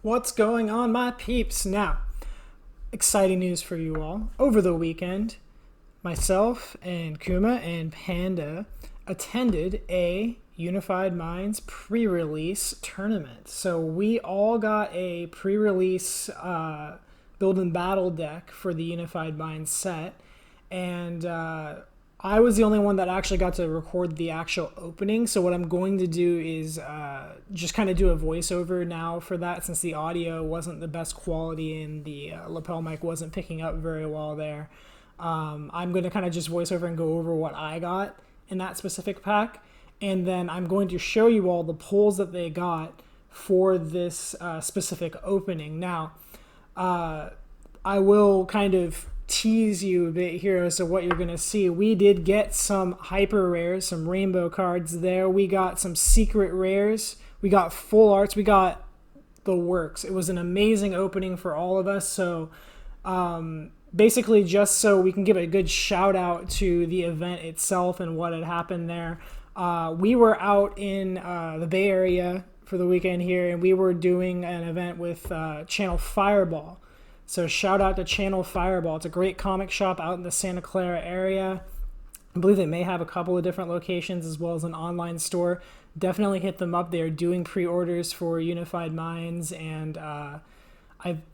What's going on, my peeps? Now, exciting news for you all. Over the weekend, myself and Kuma and Panda attended a Unified Minds pre-release tournament. So we all got a pre-release build and battle deck for the Unified Minds set, and I was the only one that actually got to record the actual opening. So what I'm going to do is just kind of do a voiceover now for that, since the audio wasn't the best quality and the lapel mic wasn't picking up very well there. I'm going to kind of just voice over and go over what I got in that specific pack. And then I'm going to show you all the pulls that they got for this specific opening. Now, I will kind of tease you a bit here as to what you're going to see. We did get some hyper rares, some rainbow cards there. We got some secret rares. We got full arts. We got the works. It was an amazing opening for all of us. So basically, just so we can give a good shout out to the event itself and what had happened there. We were out in the Bay Area for the weekend here, and we were doing an event with Channel Fireball. So shout out to Channel Fireball. It's a great comic shop out in the Santa Clara area. I believe they may have a couple of different locations as well as an online store. Definitely hit them up. They're doing pre-orders for Unified Minds, and I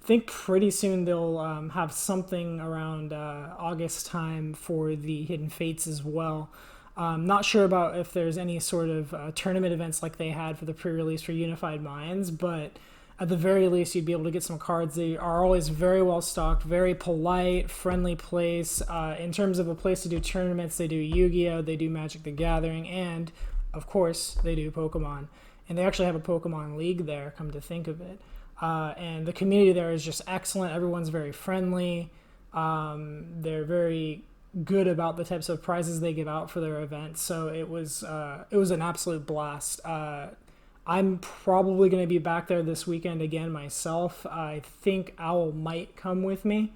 think pretty soon they'll have something around August time for the Hidden Fates as well. Not sure about if there's any sort of tournament events like they had for the pre-release for Unified Minds, but at the very least, you'd be able to get some cards. They are always very well stocked, very polite, friendly place. In terms of a place to do tournaments, they do Yu-Gi-Oh!, they do Magic the Gathering, and, of course, they do Pokemon. And they actually have a Pokemon League there, come to think of it. And the community there is just excellent. Everyone's very friendly. They're very good about the types of prizes they give out for their events. So it was an absolute blast. I'm probably going to be back there this weekend again myself. I think Owl might come with me.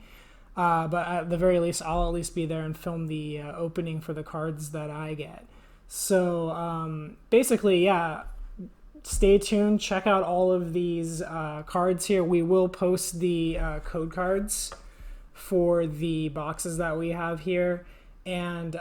But at the very least, I'll at least be there and film the opening for the cards that I get. So basically, yeah, stay tuned. Check out all of these cards here. We will post the code cards for the boxes that we have here. And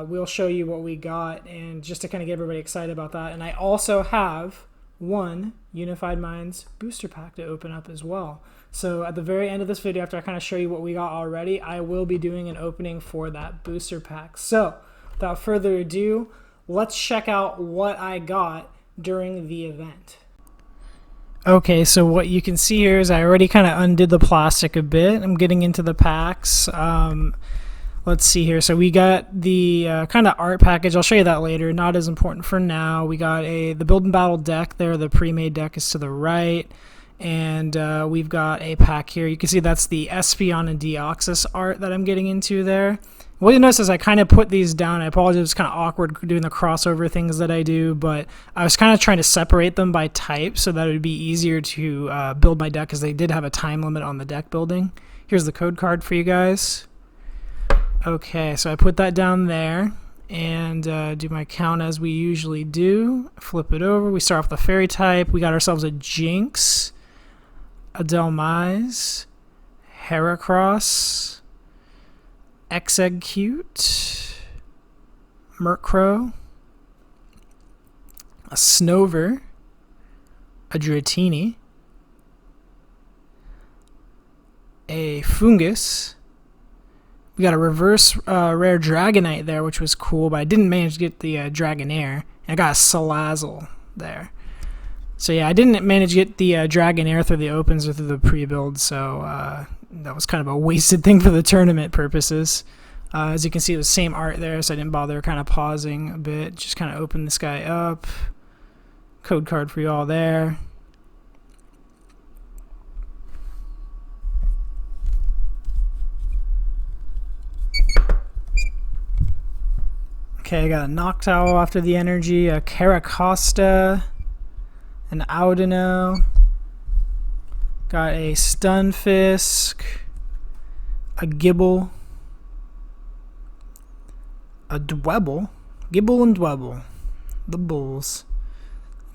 we'll show you what we got, and just to kind of get everybody excited about that. And I also have one Unified Minds booster pack to open up as well. So at the very end of this video, after I kind of show you what we got already, I will be doing an opening for that booster pack. So without further ado, let's check out what I got during the event. Okay, so what you can see here is I already kind of undid the plastic a bit. I'm getting into the packs. Let's see here. So we got the kind of art package. I'll show you that later. Not as important for now. We got the build and battle deck there. The pre-made deck is to the right. And we've got a pack here. You can see that's the Espeon and Deoxys art that I'm getting into there. What you notice is I kind of put these down. I apologize, it's kind of awkward doing the crossover things that I do, but I was kind of trying to separate them by type so that it would be easier to build my deck, because they did have a time limit on the deck building. Here's the code card for you guys. Okay, so I put that down there and do my count as we usually do. Flip it over. We start off with the fairy type. We got ourselves a Jinx, a Dhelmise, Heracross, Exeggcute, Murkrow, a Snover, a Dratini, a Fungus. We got a reverse rare Dragonite there, which was cool, but I didn't manage to get the Dragonair. And I got a Salazzle there. So yeah, I didn't manage to get the Dragonair through the opens or through the pre-build, so that was kind of a wasted thing for the tournament purposes. As you can see, it was the same art there, so I didn't bother kind of pausing a bit. Just kind of open this guy up. Code card for you all there. Okay, I got a Noctowl after the energy, a Caracosta, an Audino, got a Stunfisk, a Gibble, a Dwebble, Gibble and Dwebble, the Bulls.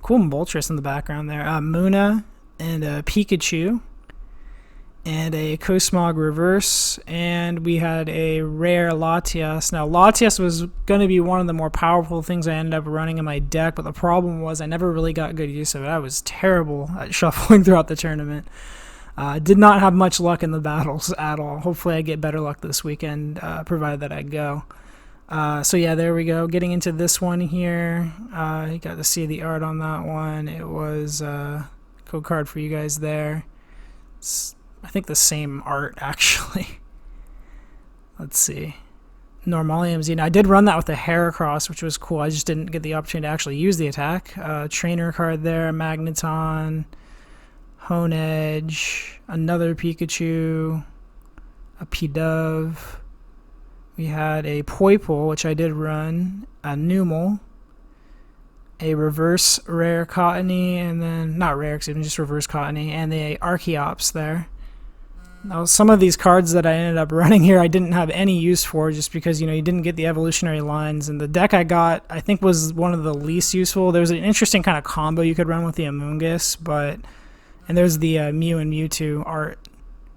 Cool Moltres in the background there. Munna and a Pikachu, and a Cosmog reverse, and we had a rare Latias. Now, Latias was going to be one of the more powerful things I ended up running in my deck, but the problem was I never really got good use of it. I was terrible at shuffling throughout the tournament. Did not have much luck in the battles at all. Hopefully I get better luck this weekend, provided that I go. So yeah, there we go. Getting into this one here. You got to see the art on that one. It was code card for you guys there. It's, I think, the same art, actually. Let's see. Normalium Xeno. I did run that with the Heracross, which was cool. I just didn't get the opportunity to actually use the attack. Trainer card there, Magneton, Honedge, another Pikachu, a Pidove. We had a Poipole, which I did run, a Numel, a reverse rare Cottony, and then, not rare, excuse me, just reverse Cottony, and the Archeops there. Now, some of these cards that I ended up running here I didn't have any use for, just because, you know, you didn't get the evolutionary lines, and the deck I got I think was one of the least useful. There was an interesting kind of combo you could run with the Amoonguss, and there's the Mew and Mewtwo art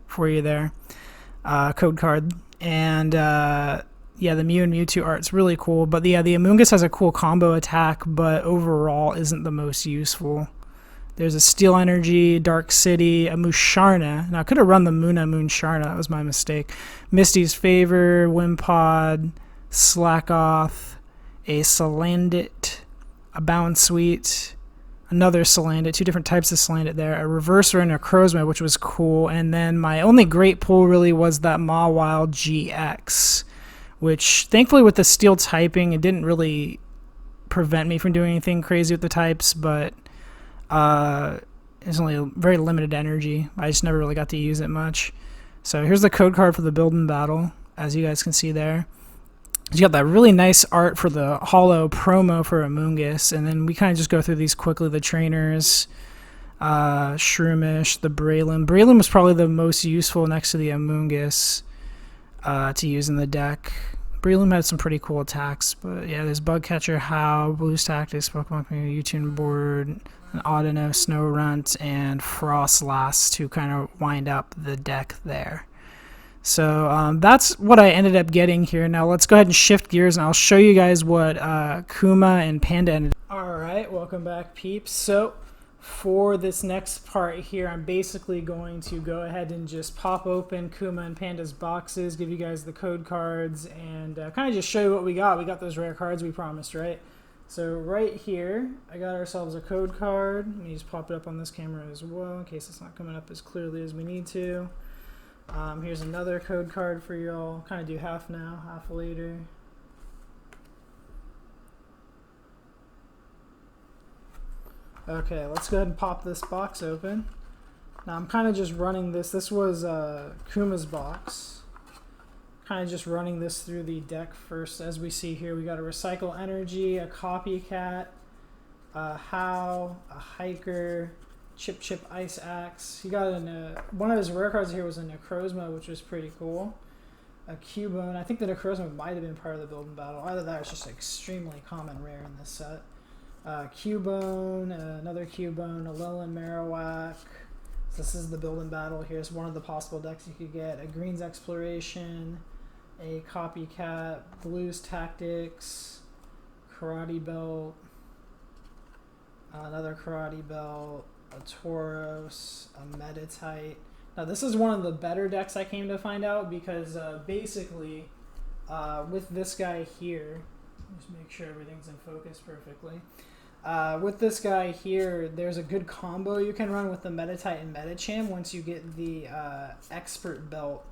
for you there, code card, and yeah, the Mew and Mewtwo art's really cool, but yeah, the Amoonguss has a cool combo attack, but overall isn't the most useful. There's a Steel Energy, Dark City, a Musharna. Now, I could have run the Moonsharna. That was my mistake. Misty's Favor, Wimpod, Slackoth, a Salandit, a Bounsweet, another Salandit, two different types of Salandit there, a Reverser and a Necrozma, which was cool. And then my only great pull really was that Mawile GX, which thankfully with the Steel typing, it didn't really prevent me from doing anything crazy with the types, but it's only a very limited energy. I just never really got to use it much. So here's the code card for the build and battle, as you guys can see there. You got that really nice art for the holo promo for Amoonguss, and then we kind of just go through these quickly. The trainers, Shroomish, the Breloom. Breloom was probably the most useful next to the Amoonguss to use in the deck. Breloom had some pretty cool attacks, but yeah, there's Bugcatcher, How, Blues Tactics, Pokemon Community, U-Tune Board, an Audino, Snorunt, and Frostlass to kind of wind up the deck there. So that's what I ended up getting here. Now let's go ahead and shift gears, and I'll show you guys what Kuma and Panda ended up. Alright, welcome back, peeps. So for this next part here, I'm basically going to go ahead and just pop open Kuma and Panda's boxes, give you guys the code cards, and kind of just show you what we got. We got those rare cards we promised, right? So right here, I got ourselves a code card. Let me just pop it up on this camera as well, in case it's not coming up as clearly as we need to. Here's another code card for y'all. Kind of do half now, half later. Okay, let's go ahead and pop this box open. Now I'm kind of just running this. This was Kuma's box. Kind of just running this through the deck first. As we see here, we got a Recycle Energy, a Copycat, a How, a Hiker, Chip Ice Axe. He got one of his rare cards here was a Necrozma, which was pretty cool. A Cubone. I think the Necrozma might have been part of the build and battle. Either that or it's just extremely common rare in this set. Cubone, another Cubone, a Alolan Marowak. So this is the build and battle. Here's one of the possible decks you could get. A Green's Exploration, a Copycat, Blues Tactics, Karate Belt, another Karate Belt, a Tauros, a Meditite. Now this is one of the better decks I came to find out, because basically with this guy here, just make sure everything's in focus perfectly. With this guy here, there's a good combo you can run with the Meditite and Medicham once you get the Expert Belt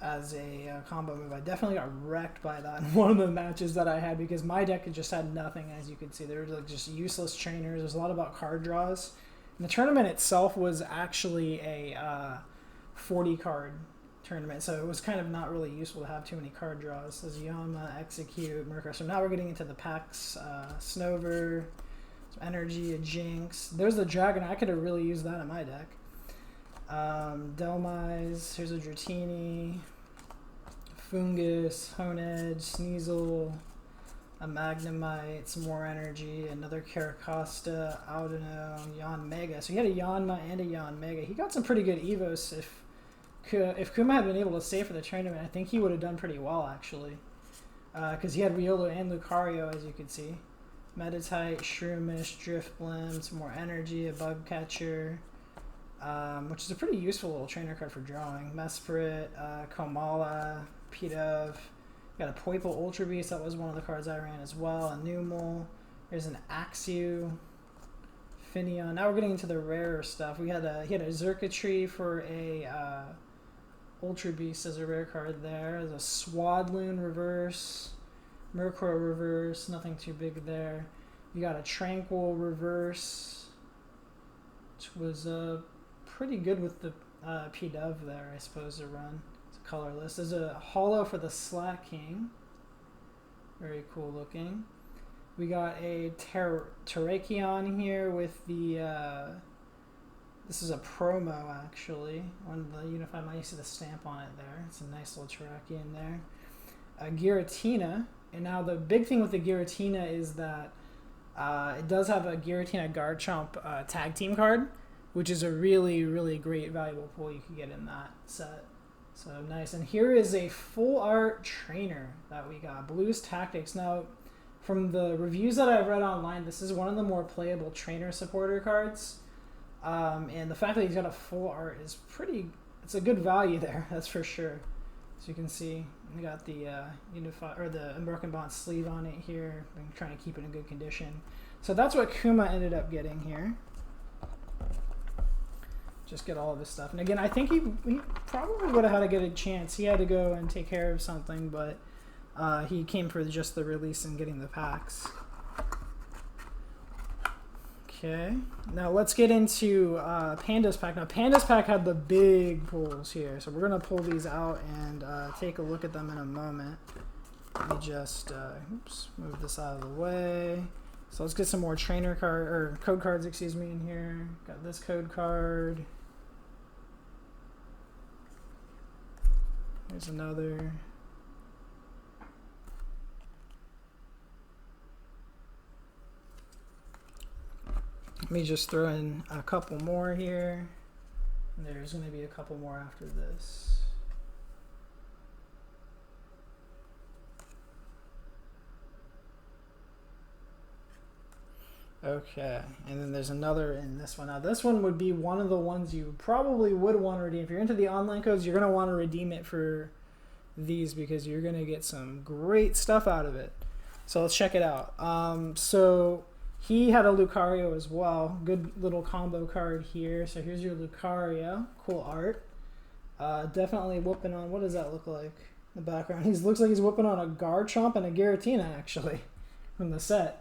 as a combo move. I definitely got wrecked by that in one of the matches that I had, because my deck just had nothing, as you can see. There were like just useless trainers. There's a lot about card draws. And the tournament itself was actually a 40 card tournament, so it was kind of not really useful to have too many card draws. There's Yama, Execute, Murkrow. So now we're getting into the packs. Snover, some Energy, a Jinx. There's the Dragon. I could have really used that in my deck. Delmise. Here's a Dratini, Fungus, Honedge, Sneasel, a Magnemite, some more energy, another Caracosta, Audino, Yanmega. So he had a Yanma and a Yanmega. He got some pretty good Evos. If Kuma had been able to stay for the tournament, I think he would have done pretty well, actually. Because he had Riolu and Lucario, as you can see. Meditite, Shroomish, Drifblim, some more energy, a Bug Catcher, which is a pretty useful little trainer card for drawing. Mesprit, Komala, Pidove. Got a Poiple Ultra Beast, that was one of the cards I ran as well. A Numel. There's an Axew. Finneon. Now we're getting into the rarer stuff. He had a Xurkitree for a Ultra Beast as a rare card there. There's a Swadloon reverse. Murkrow reverse. Nothing too big there. You got a Tranquil reverse, which was pretty good with the Pidove there, I suppose, to run. Colorless. There's a holo for the Slaking. Very cool looking. We got a Terrakion here with the this is a promo actually on the Unified Might. You see the stamp on it there. It's a nice little Terrakion there. A Giratina, and now the big thing with the Giratina is that it does have a Giratina Garchomp tag team card, which is a really, really great valuable pull you can get in that set. So nice. And here is a full art trainer that we got. Blues Tactics. Now, from the reviews that I've read online, this is one of the more playable trainer supporter cards. And the fact that he's got a full art is it's a good value there, that's for sure. As you can see, we got the the Unbroken Bond sleeve on it here. I'm trying to keep it in good condition. So that's what Kuma ended up getting here. Just get all of his stuff. And again, I think he probably would have had a good chance. He had to go and take care of something, but he came for just the release and getting the packs. Okay, now let's get into Panda's pack. Now Panda's pack had the big pulls here, so we're gonna pull these out and take a look at them in a moment. Let me just move this out of the way. So let's get some more trainer card or code cards, excuse me, in here. Got this code card. There's another. Let me just throw in a couple more here. And there's going to be a couple more after this. Okay, and then there's another in this one. Now this one would be one of the ones you probably would want to redeem. If you're into the online codes, you're going to want to redeem it for these because you're going to get some great stuff out of it. So let's check it out. So he had a Lucario as well. Good little combo card here. So here's your Lucario. Cool art. Definitely whooping on, what does that look like in the background? He looks like he's whooping on a Garchomp and a Giratina actually from the set.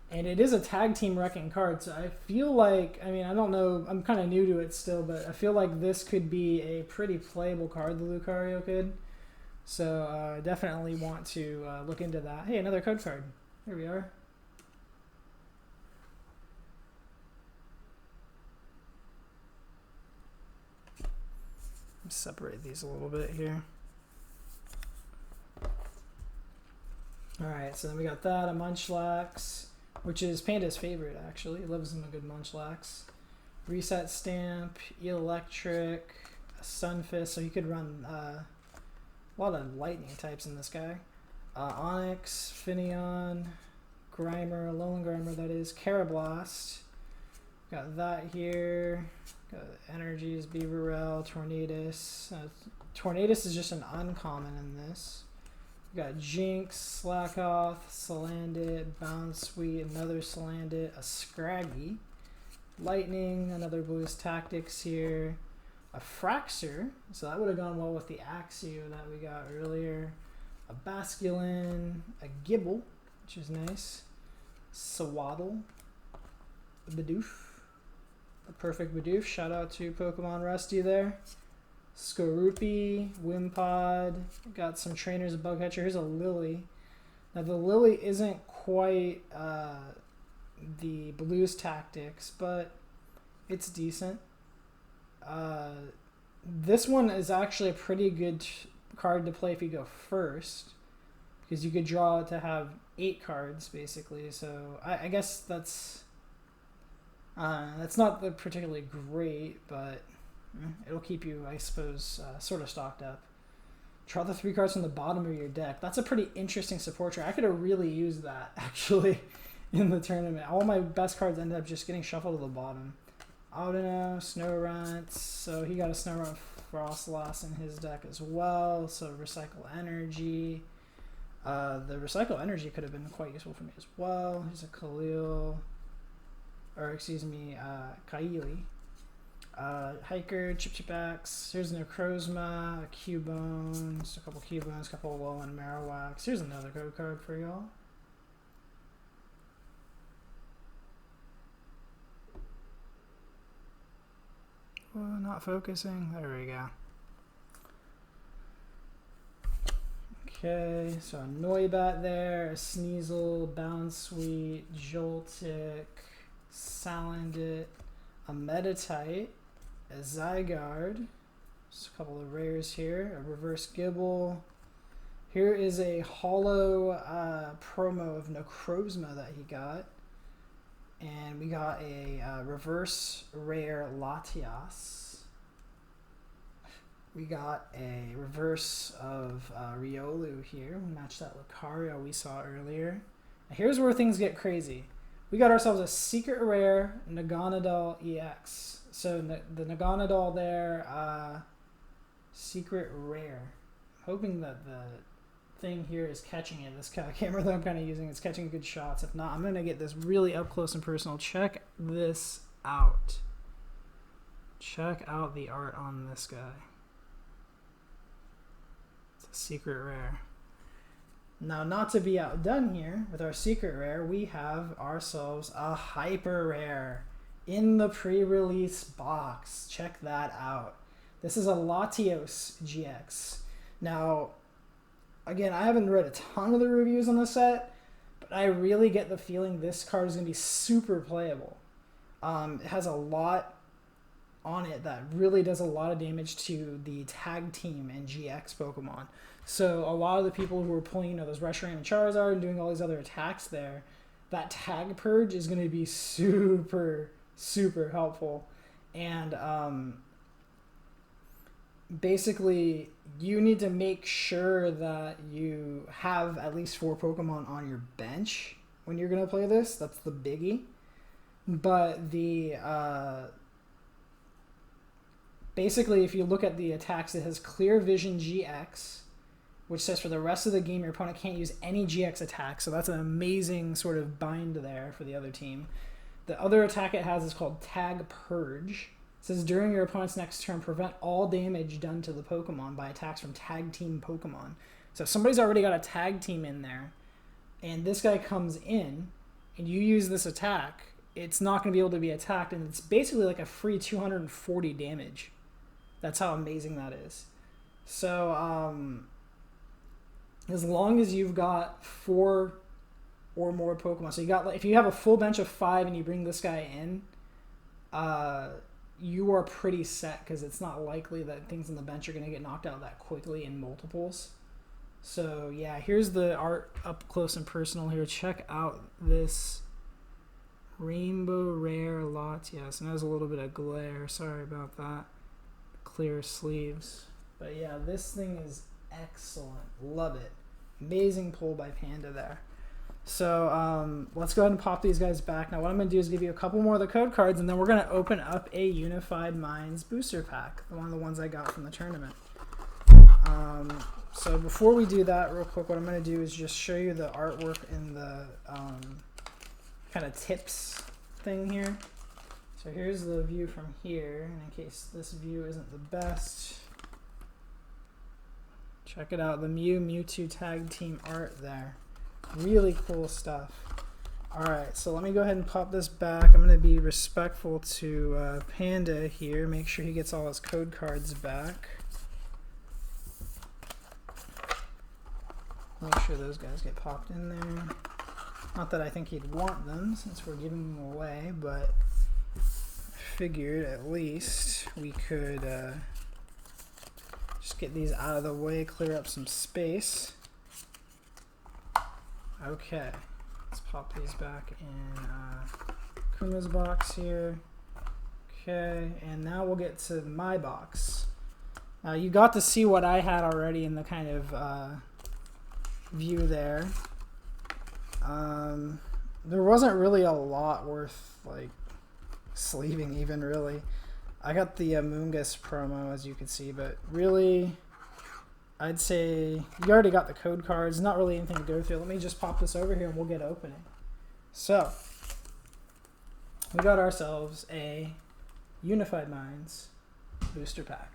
And it is a tag team wrecking card, so I feel like, I mean, I don't know, I'm kind of new to it still, but I feel like this could be a pretty playable card, the Lucario could. So I definitely want to look into that. Hey, another code card. Here we are. Separate these a little bit here. Alright, so then we got that, a Munchlax, which is Panda's favorite, actually. He loves him a good Munchlax. Reset Stamp, Electric, a Sunfist, so he could run a lot of lightning types in this guy. Onix, Finneon, Grimer, Alolan Grimer, that is, Carablast. Got that here. Got Energies, Beaverell, Tornadus. Tornadus is just an uncommon in this. We got Jinx, Slackoth, Salandit, Bounsweet, another Salandit, a Scraggy, Lightning, another Blues Tactics here, a Fraxer, so that would have gone well with the Axew that we got earlier, a Basculin, a Gibble, which is nice, Swaddle, a Bidoof, a perfect Bidoof, shout out to Pokemon Rusty there. Skorupi, Wimpod, got some trainers, a Bugcatcher. Here's a Lily. Now the Lily isn't quite the Blues Tactics, but it's decent. This one is actually a pretty good card to play if you go first, because you could draw to have 8 cards basically. So I guess that's not particularly great, but it'll keep you, I suppose, sort of stocked up. Draw the 3 cards from the bottom of your deck. That's a pretty interesting support trait. I could have really used that actually in the tournament. All my best cards ended up just getting shuffled to the bottom. Audino, Snorunt, so he got a Snorunt Frostlass in his deck as well. So Recycle Energy. The Recycle Energy could have been quite useful for me as well. Here's a Khalil, or excuse me, Kaili. Hiker, Chipax. Here's a Necrozma, a Cubone, a couple Cubones, a couple Alolan Marowaks. Here's another code card for y'all. Not focusing. There we go. Okay, so a Noibat there, a Sneasel, Bounsweet, Joltik, Salandit, a Meditite, a Zygarde. Just a couple of rares here. A Reverse Gibble. Here is a holo promo of Necrozma that he got. And we got a reverse rare Latias. We got a reverse of Riolu here. We matched that Lucario we saw earlier. Now here's where things get crazy. We got ourselves a secret rare Naganadel EX. So the Naganadel there, secret rare. I'm hoping that the thing here is catching it. This camera that I'm kind of using is catching good shots. If not, I'm going to get this really up close and personal. Check this out. Check out the art on this guy. It's a secret rare. Now, not to be outdone here with our secret rare, we have ourselves a hyper rare in the pre-release box. Check that out. This is a Latios GX. Now, again, I haven't read a ton of the reviews on the set, but I really get the feeling this card is going to be super playable. It has a lot on it that really does a lot of damage to the tag team and GX Pokemon. So a lot of the people who are pulling, those Reshiram and Charizard and doing all these other attacks there, that tag purge is going to be super, super helpful. And basically, you need to make sure that you have at least 4 Pokemon on your bench when you're going to play this. That's the biggie. But basically, if you look at the attacks, it has Clear Vision GX, which says for the rest of the game, your opponent can't use any GX attacks. So that's an amazing sort of bind there for the other team. The other attack it has is called Tag Purge. It says during your opponent's next turn, prevent all damage done to the Pokemon by attacks from tag team Pokemon. So if somebody's already got a tag team in there, and this guy comes in, and you use this attack, it's not going to be able to be attacked, and it's basically like a free 240 damage. That's how amazing that is. So, as long as you've got 4 or more Pokemon, so you got, if you have a full bench of 5 and you bring this guy in, you are pretty set, because it's not likely that things on the bench are going to get knocked out that quickly in multiples. So yeah, here's the art up close and personal here. Check out this Rainbow Rare Latias. And there's a little bit of glare, sorry about that. Clear sleeves. But yeah, this thing is excellent. Love it. Amazing pull by Panda there. So let's go ahead and pop these guys back. Now what I'm going to do is give you a couple more of the code cards, and then we're going to open up a Unified Minds booster pack, one of the ones I got from the tournament. So before we do that, real quick, what I'm going to do is just show you the artwork in the kind of tips thing here. So here's the view from here, and in case this view isn't the best, check it out, the Mewtwo tag team art there. Really cool stuff. Alright, so let me go ahead and pop this back. I'm going to be respectful to Panda here, make sure he gets all his code cards back. Make sure those guys get popped in there. Not that I think he'd want them since we're giving them away, but I figured at least we could just get these out of the way, clear up some space. Okay, let's pop these back in Kuma's box here. Okay, and now we'll get to my box. You got to see what I had already in the kind of view there. There wasn't really a lot worth like sleeving even really. I got the Mungus promo as you can see, but really I'd say you already got the code cards, not really anything to go through. Let me just pop this over here and we'll get opening. So we got ourselves a Unified Minds booster pack.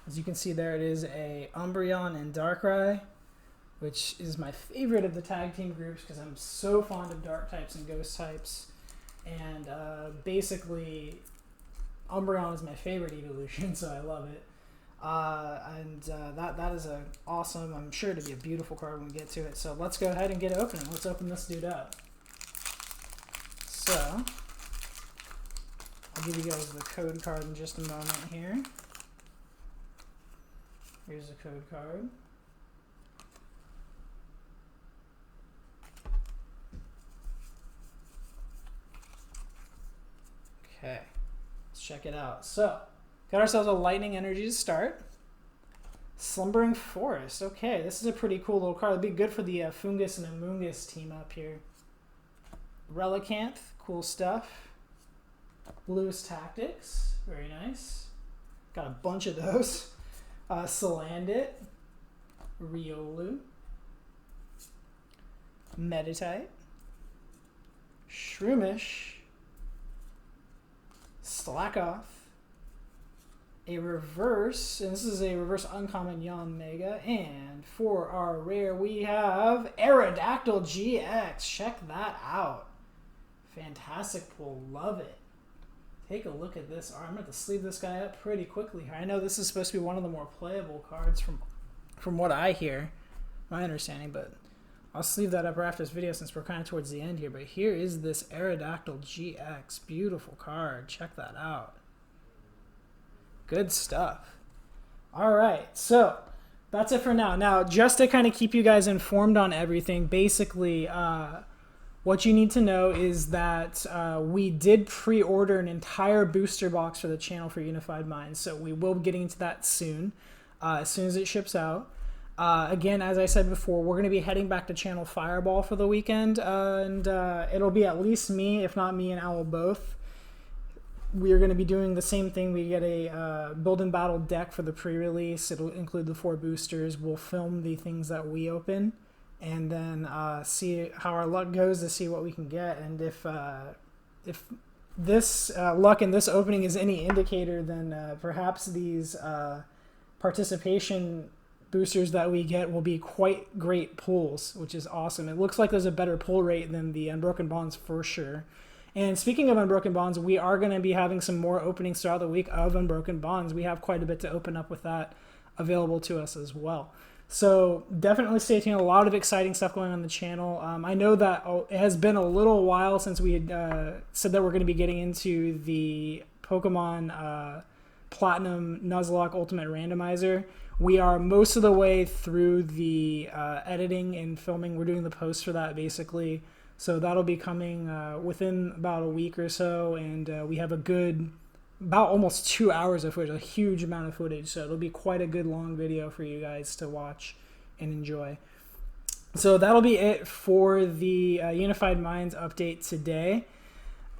As you can see there, it is a Umbreon and Darkrai, which is my favorite of the tag team groups because I'm so fond of dark types and ghost types. And basically, Umbreon is my favorite evolution, so I love it. That is a awesome, I'm sure to be a beautiful card when we get to it. So let's go ahead and get opening. Let's open this dude up. So, I'll give you guys the code card in just a moment here. Here's the code card. Okay, let's check it out. So, got ourselves a Lightning Energy to start. Slumbering Forest. Okay, this is a pretty cool little card. It'd be good for the Fungus and Amoongus team up here. Relicanth, cool stuff. Lewis Tactics, very nice. Got a bunch of those. Salandit, Riolu, Meditite, Shroomish, Slackoff, a reverse, and this is a reverse uncommon Yanmega, and for our rare we have Aerodactyl GX. Check that out. Fantastic pull, love it. Take a look at this. I'm going to sleeve this guy up pretty quickly. I know this is supposed to be one of the more playable cards from what I hear, my understanding, but I'll sleeve that up right after this video since we're kind of towards the end here. But here is this Aerodactyl GX. Beautiful card. Check that out. Good stuff. All right, so that's it for now. Now, just to kind of keep you guys informed on everything, basically, what you need to know is that we did pre-order an entire booster box for the channel for Unified Minds, so we will be getting into that soon as it ships out. Again, as I said before, we're going to be heading back to Channel Fireball for the weekend, and it'll be at least me, if not me and Owl both. We are going to be doing the same thing. We get a build and battle deck for the pre-release. It'll include the 4 boosters. We'll film the things that we open, and then see how our luck goes to see what we can get. And if this luck in this opening is any indicator, then perhaps these participation boosters that we get will be quite great pulls, which is awesome. It looks like there's a better pull rate than the Unbroken Bonds for sure. And speaking of Unbroken Bonds, we are going to be having some more openings throughout the week of Unbroken Bonds. We have quite a bit to open up with that available to us as well. So definitely stay tuned. A lot of exciting stuff going on the channel. I know that it has been a little while since we had said that we're going to be getting into the Pokemon Platinum Nuzlocke Ultimate Randomizer. We are most of the way through the editing and filming. We're doing the post for that basically. So that'll be coming within about a week or so. And we have a good, about almost 2 hours of footage, a huge amount of footage. So it'll be quite a good long video for you guys to watch and enjoy. So that'll be it for the Unified Minds update today.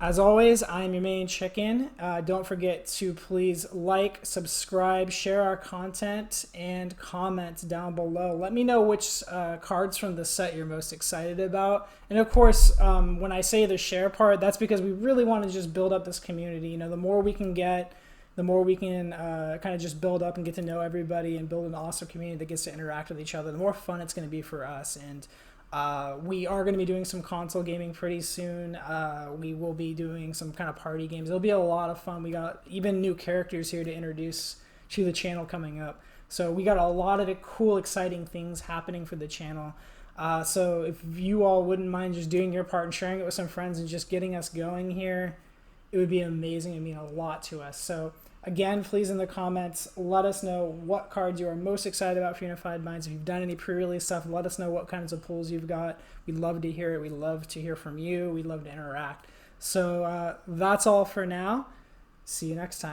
As always, I'm your main chicken. Don't forget to please like, subscribe, share our content, and comment down below. Let me know which cards from the set you're most excited about. And of course, when I say the share part, that's because we really want to just build up this community. You know, the more we can get, the more we can kind of just build up and get to know everybody and build an awesome community that gets to interact with each other, the more fun it's going to be for us. And we are going to be doing some console gaming pretty soon. We will be doing some kind of party games. It'll be a lot of fun. We got even new characters here to introduce to the channel coming up. So we got a lot of cool, exciting things happening for the channel. So if you all wouldn't mind just doing your part and sharing it with some friends and just getting us going here, it would be amazing. It would mean a lot to us. So Again, please in the comments, let us know what cards you are most excited about for Unified Minds. If you've done any pre-release stuff, let us know what kinds of pulls you've got. We'd love to hear it. We'd love to hear from you. We'd love to interact. So that's all for now. See you next time.